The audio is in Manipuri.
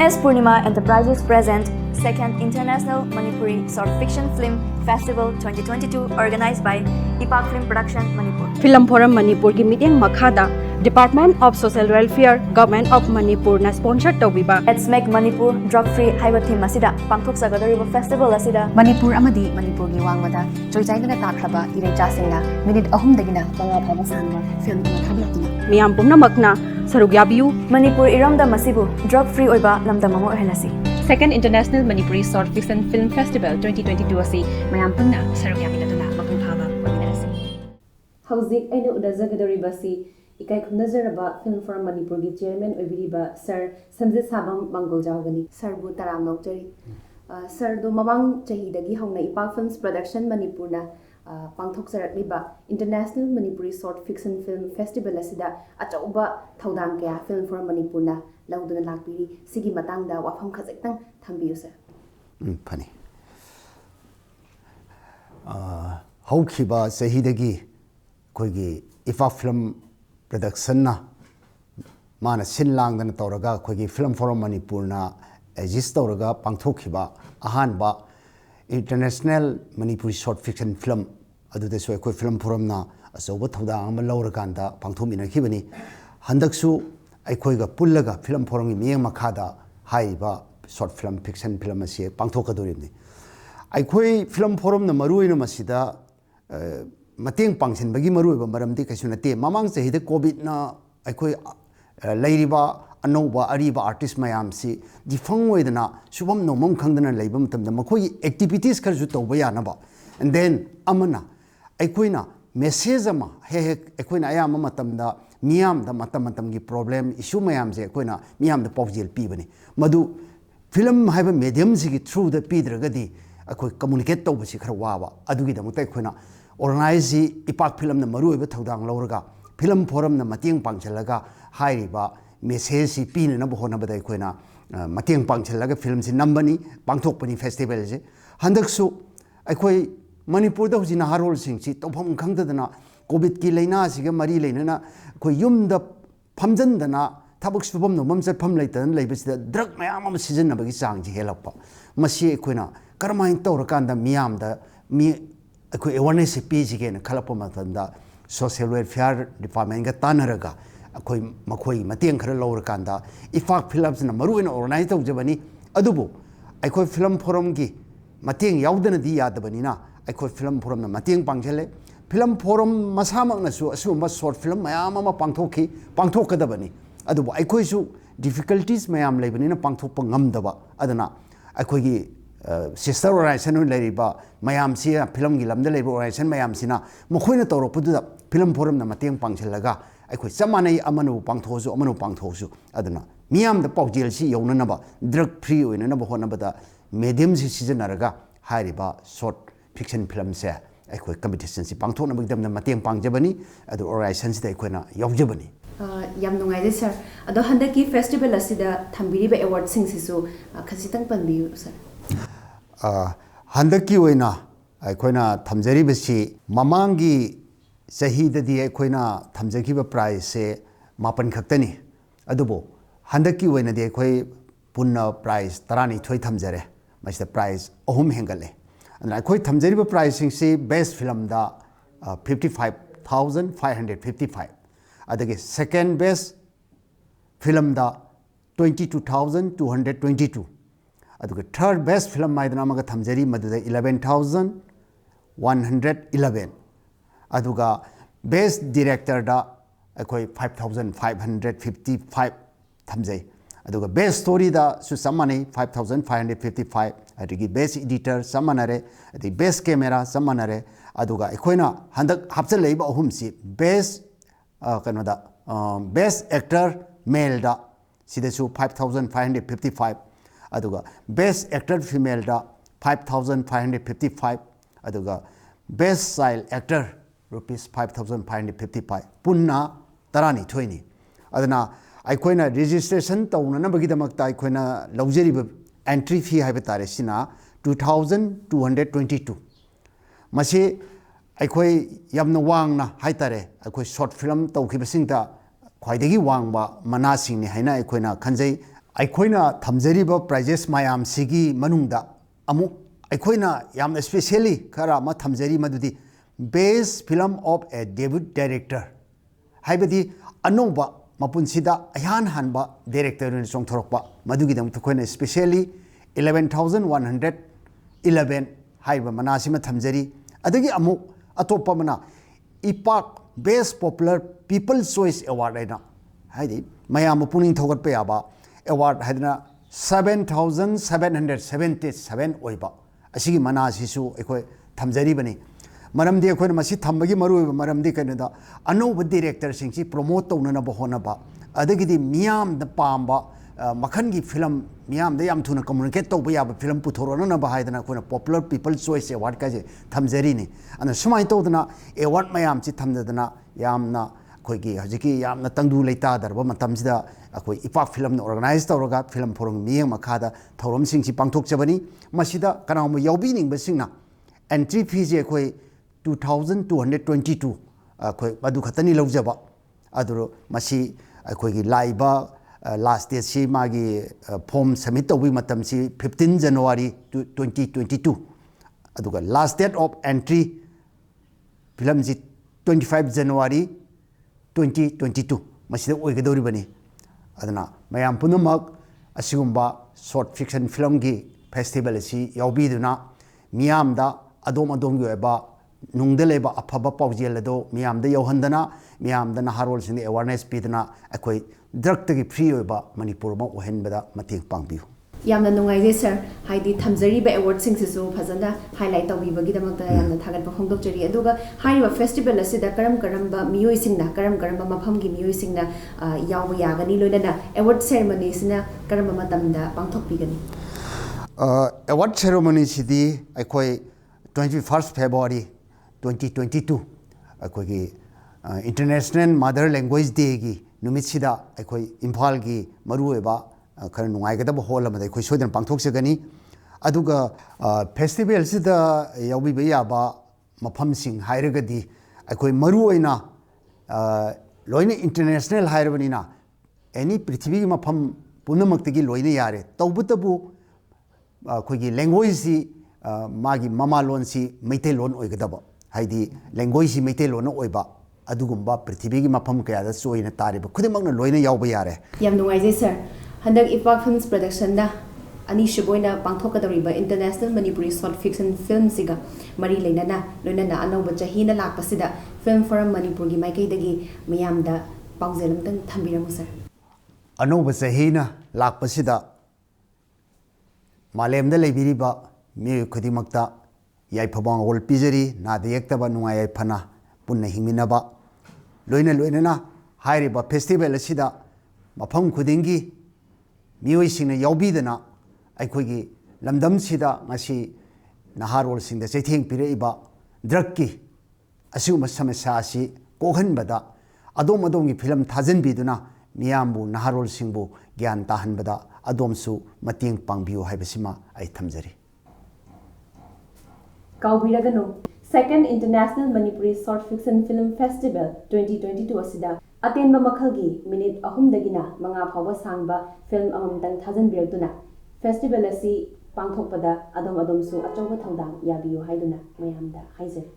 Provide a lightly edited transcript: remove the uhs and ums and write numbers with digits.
MS Purnima Enterprises present Second International Manipuri Short Fiction Film Festival 2022 organized by Ipak Film Production Manipur. Film Forum Manipur ki meeting Makhada Department of Social Welfare Government of Manipur na sponsor tawbiba. Let's make Manipur drug free haiba theme asida pangthok sagadariba festival asida Manipur amadi Manipur gi wangmada choichaina takraba irechasingna minute ahum dagina panga phaba sangma film na thablakna Miyam pumna makna sarugyabiu Manipur iramda masibu drug free oiba lamdam amo ohelasi. Second International Manipuri Short Fiction Film Festival 2022 asi mayam pumna saruk yaminaduna mapung phaba ominarasi. Hauzik aina udazagadoribasi ikai khunazaraba Film Forum Manipur gi chairman oibiriba Sir Sanjit Sabam Mangoljawgani Sir bu taram nokjari Sir do mamang chahi dagi hongna Ipak Films Production Manipur na pangthok sarakliba International Manipuri Short Fiction Film Festival asida achauba thaudang kya Film Forum Manipur na lauduna lakpiri sigi matangda wafam khajektang thambiyu sir phani haukiba sahidagi koigi Ipak Film Production na mana sinlang dana tawraga koigi Film Forum Manipur na exist tawraga pangthokhiba ahanba International Manipuri Short Fiction Film adude so koi Film Forum na asoba thawda ama lawrakanda pangthomina khibani handaksu aikhoiga pullaga Film Forum gi miyeng makhada haiba short film fiction film ase pangthokadoribni aikhoi Film Forum na maruina masida mateng pangsin bagi maruiba maramdi kaisuna te mamang sehide covid na aikhoi lairiba anova ariba artist mayam si difang oidana subam nomam khangdana leiba matamda makhoi activities kharju tawba yanaba and then amana aikoina message ama he aikoina ayama matamda miyam da matam gi problem issue mayam je aikoina miyam da pawjel pibani madu film haiba medium sigi through the pidragadi akoi communicate tawba si khara waba adugi da mutai aikoina organize Ipak Film na maruiba thaudang lawraga Film Forum na mateng pangchalaga hairiba message si pin na bohona bada aikoina mateng pangchalaga film si nambani pangthokpani festival je handaksu aikoi Manipur da hujina harol sing si tawpham khangdadana covid ki leina siga mari leinana koi yumda phamjandana thabak subam no mamsat pham leitan leibasida drug mayam am season bagi chang ji helappa masi koina karmain tawrakanda miyam da mi akoi awareness pi ji gen khalappa matanda social welfare department ga tanaraga akoi makhoi mateng khara lawrakanda Ipak Films na maruina organize tawjabani adubu aikoi Film Forum gi mateng yaudana di yadabani na aikoi Film Forum na mateng pangchele Film Forum masamak na su asuma short film mayam ama pangthokadabani adubu aikoi su difficulties mayam leibani na pangthokpa ngamdaba adana aikoi gi sister organization leiriba mayam si film gi lamda leiba organization mayam sina mokhoina tawropuda Film Forum na mateng pangchelaga aikoi chamanai amanu pangthosu adana miyam da pawjel si younanaba drug free oinanaba honabada medium si seasonaraga hairiba short fiction film se aikoi competition si pangthona bagdamna mateng pangjabani adu organization si aikoina yaujabani yam nungai sir ado handaki festival asida thambiriba award sing sisu khasitang panbiyu sir handaki oina aikoina thamjaribasi mamangi sahidadi aikoina thamjakiba prize se mapan khaktani adubo handaki oina de aikoi punna prize tarani thoi thamjare masida prize ahum hengale and aikoi thamjariba pricing se best film da 55,555 adage second best film da 22,222 aduga third best film maidana maga thamjari maduda 11,111 aduga best director da aikoi 5,555 thamjai aduga best story da su samani 5,555 adigi best editor samanare adi best camera samanare aduga aikoina handak hapcha leiba ahum si best kanoda best actor male da sidasu 5,555 aduga best actor female da 5,555 aduga best child actor rupees 5,555 punna tarani thoini adana aikoina registration tawna bagidamakta aikoina laujariba entry fee haiba tare sina 2,222 masi aikoi yamna wangna haitare aikoi short film tawkhibasingta khwaidagi wangba manasingni haina aikoina khanjai ꯑꯩꯈꯣꯏꯅ ꯊꯝꯖꯔꯤꯕ ꯄ꯭ꯔꯥꯏꯖꯦꯁ ꯃꯌꯥꯝꯁꯤꯒꯤ ꯃꯅꯨꯡꯗ ꯑꯃꯨꯛ ꯑꯩꯈꯣꯏꯅ ꯌꯥꯝꯅ ꯁ꯭ꯄꯦꯁꯤꯌꯦꯜꯂꯤ ꯈꯔ ꯑꯃ ꯊꯝꯖꯔꯤ ꯃꯗꯨꯗꯤ ꯕꯦꯁ film of A debut director ꯍꯥꯏꯕꯗꯤ ꯑꯅꯧꯕ ꯃꯄꯨꯟꯁꯤꯗ ꯑꯍꯥꯟ ꯍꯥꯟꯕ ꯗꯥꯏꯔꯦꯛꯇꯔ ꯑꯣꯏꯅ ꯆꯣꯡꯊꯣꯔꯛꯄ ꯃꯗꯨꯒꯤꯗꯃꯛꯇ ꯑꯩꯈꯣꯏꯅ ꯁ꯭ꯄꯦꯁꯤꯌꯦꯜꯂꯤ 11,111 ꯍꯥꯏꯔꯤꯕ ꯃꯅꯥꯁꯤꯃ ꯊꯝꯖꯔꯤ ꯑꯗꯒꯤ ꯑꯃꯨꯛ ꯑꯇꯣꯞꯄ ꯑꯃꯅ ꯏꯄꯥꯛ ꯕꯦꯁ ꯄꯣꯄꯨꯂꯔ ꯄꯤꯄꯜ ꯆꯣꯏꯁ ꯑꯦꯋꯥꯔꯗ ꯍꯥꯏꯅ ꯍꯥꯏꯗꯤ ꯃꯌꯥꯝꯕꯨ ꯄꯨꯛꯅꯤꯡ ꯊꯧꯒꯠꯄ ꯌꯥꯕ ꯑꯦꯋꯥꯔꯗ ꯍꯥꯏꯗꯅ 7,777 ꯑꯣꯏꯕ ꯑꯁꯤꯒꯤ ꯃꯅꯥꯁꯤꯁꯨ ꯑꯩꯈꯣꯏ ꯊꯝꯖꯔꯤꯕꯅꯤ ꯃꯔꯝꯗꯤ ꯑꯩꯈꯣꯏꯅ ꯃꯁꯤ ꯊꯝꯕꯒꯤ ꯃꯔꯨꯑꯣꯏꯕ ꯃꯔꯝꯗꯤ ꯀꯩꯅꯣꯗ ꯑꯅꯧꯕ ꯗꯤꯔꯦꯛꯇꯔꯁꯤꯡꯁꯤ ꯄ꯭ꯔꯣꯃꯣꯠ ꯇꯧꯅꯅꯕ ꯍꯣꯠꯅꯕ ꯑꯗꯒꯤꯗꯤ ꯃꯤꯌꯥꯝꯅ ꯄꯥꯝꯕ ꯃꯈꯜꯒꯤ ꯐꯤꯂꯝ ꯃꯤꯌꯥꯝꯗ ꯌꯥꯝ ꯊꯨꯅ ꯀꯝꯃꯨꯅꯤꯀꯦꯠ ꯇꯧꯕ ꯌꯥꯕ ꯐꯤꯂꯝ ꯄꯨꯊꯣꯔꯛꯅꯅꯕ ꯍꯥꯏꯗꯅ ꯑꯩꯈꯣꯏꯅ ꯄꯣꯄꯨꯂꯔ ꯄꯤꯄꯜ ꯆꯣꯏꯁ ꯑꯦꯋꯥꯔꯗ ꯀꯥꯏꯁꯦ ꯊꯝꯖꯔꯤꯅꯤ ꯑꯗꯨꯅ ꯁꯨꯃꯥꯏꯅ ꯇꯧꯗꯅ ꯑꯦꯋꯥꯔꯗ ꯃꯌꯥꯝꯁꯤ ꯊꯝꯖꯗꯅ ꯌꯥꯝꯅ ꯑꯩꯈꯣꯏꯒꯤ ꯍꯧꯖꯤꯛꯀꯤ ꯌꯥꯝꯅ ꯇꯪꯗꯨ ꯂꯩꯇꯥꯗꯔꯕ ꯃꯇꯝꯁꯤꯗ ꯑꯩꯈꯣꯏ ꯏꯄꯥꯛ ꯐꯤꯂꯝꯅ ꯑꯣꯔꯒꯅꯥꯏꯖ ꯇꯧꯔꯒ ꯐꯤꯂꯝ ꯐꯣꯔꯝꯒꯤ ꯃꯤꯠꯌꯦꯡ ꯃꯈꯥꯗ ꯊꯧꯔꯝꯁꯤꯡꯁꯤ ꯄꯥꯡꯊꯣꯛꯆꯕꯅꯤ ꯃꯁꯤꯗ ꯀꯅꯥꯒꯨꯝꯕ ꯌꯥꯎꯕꯤꯅꯤꯡꯕꯁꯤꯡꯅ ꯑꯦꯟꯇ꯭ꯔꯤ ꯐꯤꯁꯦ ꯑꯩꯈꯣꯏ 2,222 ꯑꯩꯈꯣꯏ ꯃꯗꯨ ꯈꯛꯇꯅꯤ ꯂꯧꯖꯕ ꯑꯗꯨ ꯃꯁꯤ ꯑꯩꯈꯣꯏꯒꯤ ꯂꯥꯛꯏꯕ ꯂꯥꯁ ꯗꯦꯠꯁꯤ ꯃꯥꯒꯤ ꯐꯣꯝ ꯁꯕꯃꯤꯠ ꯇꯧꯕꯒꯤ ꯃꯇꯝꯁꯤ 15 ꯖꯅꯋꯥꯔꯤ 2022 ꯑꯗꯨꯒ ꯂꯥꯁ ꯗꯦꯠ ꯑꯣꯐ ꯑꯦꯟꯇ꯭ꯔꯤ ꯐꯤꯂꯝꯁꯤ 25 ꯖꯅꯋꯥꯔꯤ 2022 ꯃꯁꯤꯗ ꯑꯣꯏꯒꯗꯧꯔꯤꯕꯅꯤ ꯑꯗꯨꯅ ꯃꯌꯥꯝ ꯄꯨꯝꯅꯃꯛ ꯑꯁꯤꯒꯨꯝꯕ ꯁꯣꯔꯠ ꯐꯤꯛꯁꯟ ꯐꯤꯂꯝꯒꯤ ꯐꯦꯁꯇꯤꯚꯦꯜ ꯑꯁꯤ ꯌꯥꯎꯕꯤꯗꯨꯅ ꯃꯤꯌꯥꯝꯗ ꯑꯗꯣꯝꯒꯤ ꯑꯣꯏꯕ ꯅꯨꯡꯗ ꯂꯩꯕ ꯑꯐꯕ ꯄꯥꯎꯖꯦꯜ ꯑꯗꯨ ꯃꯤꯌꯥꯝꯗ ꯌꯧꯍꯟꯗꯅ ꯃꯤꯌꯥꯝꯗ ꯅꯍꯥꯔꯣꯜꯁꯤꯡꯗ ꯑꯦꯋꯥꯔꯅꯦꯁ ꯄꯤꯗꯨꯅ ꯑꯩꯈꯣꯏ ꯗ꯭ꯔꯒꯇꯒꯤ ꯐ꯭ꯔꯤ ꯑꯣꯏꯕ ꯃꯅꯤꯄꯨꯔ ꯑꯃ ꯑꯣꯏꯍꯟꯕꯗ ꯃꯇꯦꯡ ꯄꯥꯡꯕꯤꯌꯨ ꯌꯥꯝꯅ ꯅꯨꯡꯉꯥꯏꯖꯩ ꯁꯔ ꯍꯥꯏꯗꯤ ꯊꯝꯖꯔꯤꯕ ꯑꯦꯋꯥꯔꯗꯁꯤꯡꯁꯤꯁꯨ ꯐꯖꯅ ꯍꯥꯏꯂꯥꯏꯠ ꯇꯧꯕꯤꯕꯒꯤꯗꯃꯛꯇ ꯌꯥꯝꯅ ꯊꯥꯒꯠꯄ ꯐꯣꯡꯗꯣꯛꯆꯔꯤ ꯑꯗꯨꯒ ꯍꯥꯏꯔꯤꯕ ꯐꯦꯁꯇꯤꯚꯦꯜ ꯑꯁꯤꯗ ꯀꯔꯝꯕ ꯃꯤꯑꯣꯏꯁꯤꯡꯅ ꯀꯔꯝꯕ ꯃꯐꯝꯒꯤ ꯃꯤꯑꯣꯏꯁꯤꯡꯅ ꯌꯥꯎꯕ ꯌꯥꯒꯅꯤ ꯂꯣꯏꯅꯅ ꯑꯦꯋꯥꯔꯗ ꯁꯦꯔꯦꯃꯣꯅꯤꯁꯤꯅ ꯀꯔꯝꯕ ꯃꯇꯝꯗ ꯄꯥꯡꯊꯣꯛꯄꯤꯒꯅꯤ ꯑꯦꯋꯥꯔꯗ ꯁꯦꯔꯦꯃꯣꯅꯤꯁꯤꯗꯤ ꯑꯩꯈꯣꯏ 21 ꯐꯦꯕ꯭ꯔꯨꯋꯥꯔꯤ 2022 ꯑꯩꯈꯣꯏꯒꯤ ꯏꯟꯇꯔꯅꯦꯁꯅꯦꯜ ꯃꯥꯗꯔ ꯂꯦꯡꯒ꯭ꯋꯦꯖ ꯗꯦꯒꯤ ꯅꯨꯃꯤꯠꯁꯤꯗ ꯑꯩꯈꯣꯏ ꯏꯝꯐꯥꯜꯒꯤ ꯃꯔꯨꯑꯣꯏꯕ ꯈꯔ ꯅꯨꯡꯉꯥꯏꯒꯗꯕ ꯍꯣꯜ ꯑꯃꯗ ꯑꯩꯈꯣꯏ ꯁꯣꯏꯗꯅ ꯄꯥꯡꯊꯣꯛꯆꯒꯅꯤ ꯑꯗꯨꯒ ꯐꯦꯁꯇꯤꯚꯦꯜꯁꯤꯗ ꯌꯥꯎꯕꯤꯕ ꯌꯥꯕ ꯃꯐꯝꯁꯤꯡ ꯍꯥꯏꯔꯒꯗꯤ ꯑꯩꯈꯣꯏ ꯃꯔꯨꯑꯣꯏꯅ ꯂꯣꯏꯅ ꯏꯟꯇꯔꯅꯦꯁꯅꯦꯜ ꯍꯥꯏꯔꯕꯅꯤꯅ ꯑꯦꯅꯤ ꯄ꯭ꯔꯤꯊꯤꯕꯤꯒꯤ ꯃꯐꯝ ꯄꯨꯝꯅꯃꯛꯇꯒꯤ ꯂꯣꯏꯅ ꯌꯥꯔꯦ ꯇꯧꯕꯇꯕꯨ ꯑꯩꯈꯣꯏꯒꯤ ꯂꯦꯡꯒ꯭ꯋꯦꯖꯁꯤ ꯃꯥꯒꯤ ꯃꯃꯥꯂꯣꯟꯁꯤ ꯃꯩꯇꯩꯂꯣꯟ ꯑꯣꯏꯒꯗꯕ ꯍꯥꯏꯗꯤ ꯂꯦꯡꯒ꯭ꯋꯦꯖꯁꯤ ꯃꯩꯇꯩꯂꯣꯟꯅ ꯑꯣꯏꯕ ꯑꯗꯨꯒꯨꯝꯕ ꯄ꯭ꯔꯤꯊꯤꯕꯤꯒꯤ ꯃꯐꯝ ꯀꯌꯥꯗ ꯆꯣꯏꯅ ꯇꯥꯔꯤꯕ ꯈꯨꯗꯤꯡꯃꯛꯅ ꯂꯣꯏꯅ ꯌꯥꯎꯕ ꯌꯥꯔꯦ ꯌꯥꯝ ꯅꯨꯡꯉꯥꯏꯖꯩ ꯁꯔ ꯍꯟꯗꯛ ꯏꯄꯥꯛ ꯐꯤꯜꯝꯁ ꯄ꯭ꯔꯗꯛꯁꯟꯅ ꯑꯅꯤꯁꯨꯕ ꯑꯣꯏꯅ ꯄꯥꯡꯊꯣꯛꯀꯗꯧꯔꯤꯕ ꯏꯟꯇꯔꯅꯦꯁꯅꯦꯜ ꯃꯅꯤꯄꯨꯔꯤ ꯁꯣꯔꯠ ꯐꯤꯛꯁꯟ ꯐꯤꯜꯝꯁꯤꯒ ꯃꯔꯤ ꯂꯣꯏꯅꯅ ꯑꯅꯧꯕ ꯆꯍꯤꯅ ꯂꯥꯛꯄꯁꯤꯗ ꯐꯤल्म ꯐꯣꯔꯝ ꯃꯅꯤꯄꯨꯔꯒꯤ ꯃꯥꯏꯀꯩꯗꯒꯤ ꯃꯤꯌꯥꯝꯗ ꯄꯥꯎꯖꯦꯜ ꯑꯃꯇꯪ ꯊꯝꯕꯤꯔꯝꯃꯨ ꯁꯔ ꯑꯅꯧꯕ ꯆꯍꯤꯅ ꯂꯥꯛꯄꯁꯤꯗ ꯃꯥꯂꯦꯝꯗ ꯂꯩꯕꯤꯔꯤꯕ ꯃꯤꯑꯣꯏ ꯈꯨꯗꯤꯡꯃꯛꯇ ꯌꯥꯏꯐꯕ ꯃꯪꯒꯣꯜ ꯄꯤꯖꯔꯤ ꯅꯥꯗ ꯌꯦꯛꯇꯕ ꯅꯨꯡꯉꯥꯏ ꯌꯥꯏꯐꯅ ꯄꯨꯟꯅ ꯍꯤꯡꯃꯤꯟꯅꯕ ꯂꯣꯏꯅꯅ ꯍꯥꯏꯔꯤꯕ ꯐꯦꯁꯇꯤꯚꯦꯜ ꯑꯁꯤꯗ ꯃꯐꯝ ꯈꯨꯗꯤꯡꯒꯤ ꯃꯤꯑꯣꯏꯁꯤꯡꯅ ꯌꯥꯎꯕꯤꯗꯅ ꯑꯩꯈꯣꯏꯒꯤ ꯂꯝꯗꯝꯁꯤꯗ ꯉꯁꯤ ꯅꯍꯥꯔꯣꯜꯁꯤꯡꯗ ꯆꯩꯊꯦꯡ ꯄꯤꯔꯛꯏꯕ ꯗ꯭ꯔꯒꯀꯤ ꯑꯁꯤꯒꯨꯝꯕ ꯁꯃꯁ꯭ꯌꯥ ꯑꯁꯤ ꯀꯣꯛꯍꯟꯕꯗ ꯑꯗꯣꯝꯒꯤ ꯐꯤꯂꯝ ꯊꯥꯖꯤꯟꯕꯤꯗꯨꯅ ꯃꯤꯌꯥꯝꯕꯨ ꯅꯍꯥꯔꯣꯜꯁꯤꯡꯕꯨ ꯒ꯭ꯌꯥꯟ ꯇꯥꯍꯟꯕꯗ ꯑꯗꯣꯝꯁꯨ ꯃꯇꯦꯡ ꯄꯥꯡꯕꯤꯌꯨ ꯍꯥꯏꯕꯁꯤꯃ ꯑꯩ ꯊꯝꯖꯔꯤ ꯀꯥꯎꯕꯤꯔꯒꯅꯨ second international Manipuri short fiction film festival 2022 ꯑꯁꯤꯗ ꯑꯇꯦꯟꯕ ꯃꯈꯜꯒꯤ ꯃꯤꯅꯤꯠ 3ꯗꯒꯤꯅ 5 ꯐꯥꯎꯕ ꯁꯥꯡꯕ ꯐꯤल्म ꯑꯃꯃꯝꯇꯪ ꯊꯥꯖꯟꯕꯤꯔꯛꯇꯨꯅ ꯐꯦꯁꯇꯤꯚꯦꯜ ꯑꯁꯤ ꯄꯥꯡꯊꯣꯛꯄꯗ ꯑꯗꯣꯝꯁꯨ ꯑꯆꯧꯕ ꯊꯧꯗꯥꯡ ꯌꯥꯕꯤꯌꯨ ꯍꯥꯏꯗꯨꯅ ꯃꯌꯥꯝꯗ ꯍꯥꯏꯖꯔꯤ